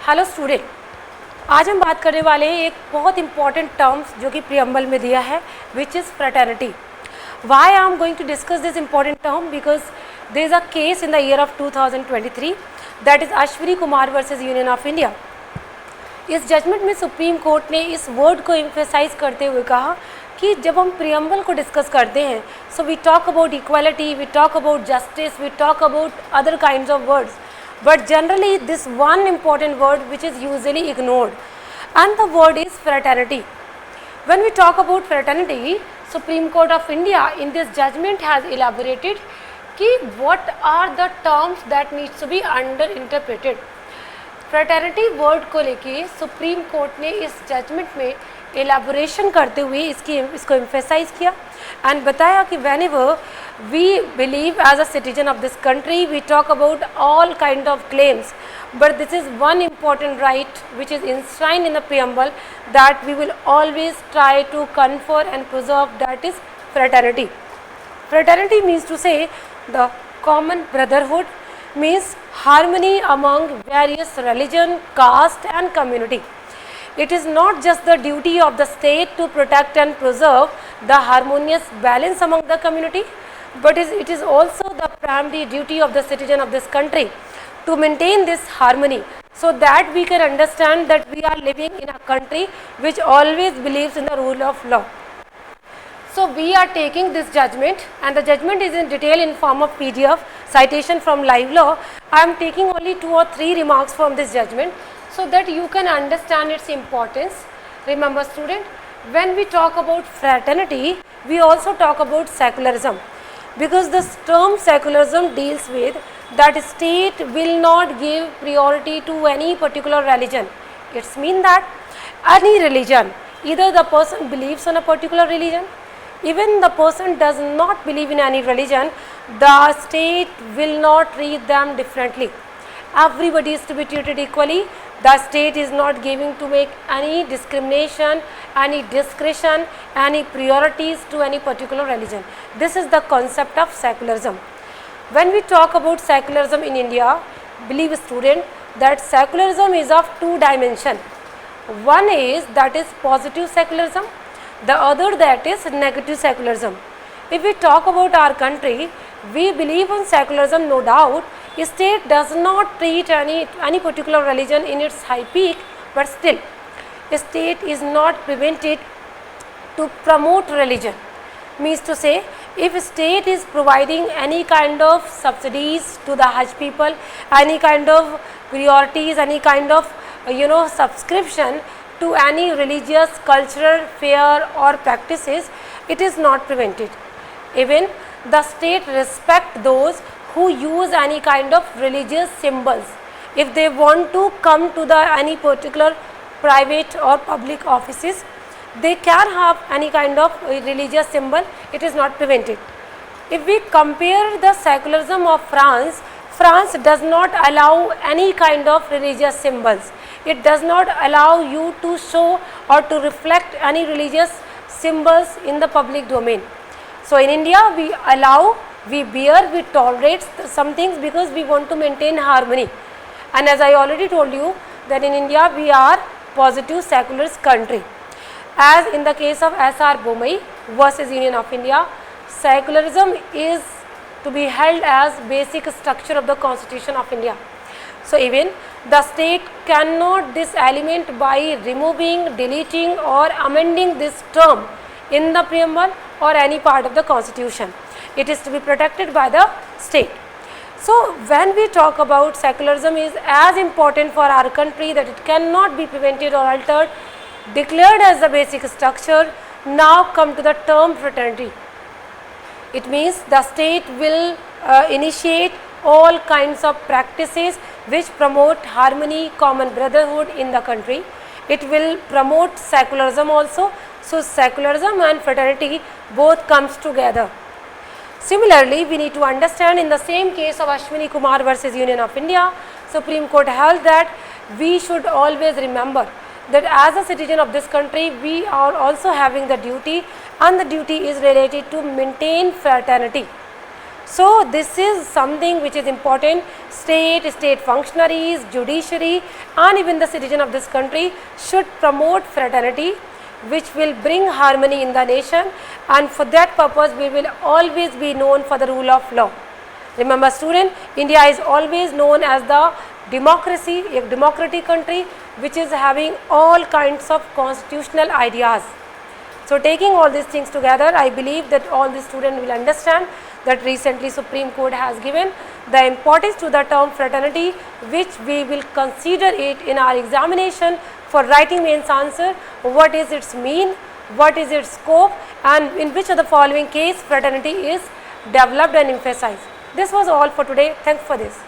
Hello student, आज हम बात करने वाले हैं एक बहुत इंपॉर्टेंट टर्म्स जो कि प्रीएम्बल में दिया है, which is fraternity. Why I am going to discuss this important term? Because there is a case in the year of 2023, that is Ashwini Kumar versus Union of India. इस judgement में supreme court ने इस word को emphasise करते हुए कहा कि जब हम प्रीएम्बल को डिस्कस करते हैं, so we talk about equality, we talk about justice, we talk about other kinds of words, but generally this one important word which is usually ignored, and the word is fraternity. When we talk about fraternity, Supreme Court of India in this judgment has elaborated कि what are the terms that needs to be under interpreted. Fraternity word को लेके supreme court ने इस judgement में elaboration करते हुए इसको emphasise किया एंड बताया कि whenever we believe as a citizen of this country, we talk about all kind of claims, but this is one important right which is enshrined in the preamble that we will always try to confer and preserve, that is fraternity. Fraternity means to say the common brotherhood, means harmony among various religion, caste and community. It is not just the duty of the state to protect and preserve the harmonious balance among the community, but it is also the primary duty of the citizen of this country to maintain this harmony, so that we can understand that we are living in a country which always believes in the rule of law. So we are taking this judgment, and the judgment is in detail in form of PDF citation from live law. I am taking only 2 or 3 remarks from this judgment so that you can understand its importance. Remember student, when we talk about fraternity, we also talk about secularism, because this term secularism deals with that state will not give priority to any particular religion. It's mean that any religion, either the person believes in a particular religion, even the person does not believe in any religion, the state will not treat them differently. Everybody is to be treated equally. The state is not giving to make any discrimination, any discretion, any priorities to any particular religion. This is the concept of secularism. When we talk about secularism in India, believe student that secularism is of 2 dimensions. One is that is positive secularism, the other that is negative secularism. If we talk about our country, we believe in secularism, no doubt. State does not treat any particular religion in its high peak, but still state is not prevented to promote religion. Means to say, if state is providing any kind of subsidies to the Hajj people, any kind of priorities, any kind of subscription to any religious, cultural fair or practices, it is not prevented. Even the state respect those who use any kind of religious symbols. If they want to come to the any particular private or public offices, they can have any kind of religious symbol, it is not prevented. If we compare the secularism of France, France does not allow any kind of religious symbols. It does not allow you to show or to reflect any religious symbols in the public domain. So in India, we allow, we bear, we tolerate some things because we want to maintain harmony. And as I already told you that in India, we are positive secularist country. As in the case of S.R. Bomai versus Union of India, secularism is to be held as basic structure of the Constitution of India. So even the state cannot this element by removing, deleting or amending this term in the preamble or any part of the Constitution. It is to be protected by the state. So when we talk about secularism is as important for our country that it cannot be prevented or altered, declared as the basic structure. Now come to the term fraternity. It means the state will initiate all kinds of practices which promote harmony, common brotherhood in the country. It will promote secularism also. So secularism and fraternity both comes together. Similarly, we need to understand in the same case of Ashwini Kumar versus Union of India, Supreme Court held that we should always remember that as a citizen of this country, we are also having the duty, and the duty is related to maintain fraternity. So this is something which is important. State functionaries, judiciary and even the citizen of this country should promote fraternity, which will bring harmony in the nation, and for that purpose we will always be known for the rule of law. Remember student, India is always known as the democracy, a democratic country which is having all kinds of constitutional ideas. So taking all these things together, I believe that all the students will understand that recently Supreme Court has given the importance to the term fraternity, which we will consider it in our examination for writing mains answer. What is its mean, what is its scope, and in which of the following case fraternity is developed and emphasized. This was all for today. Thanks for this.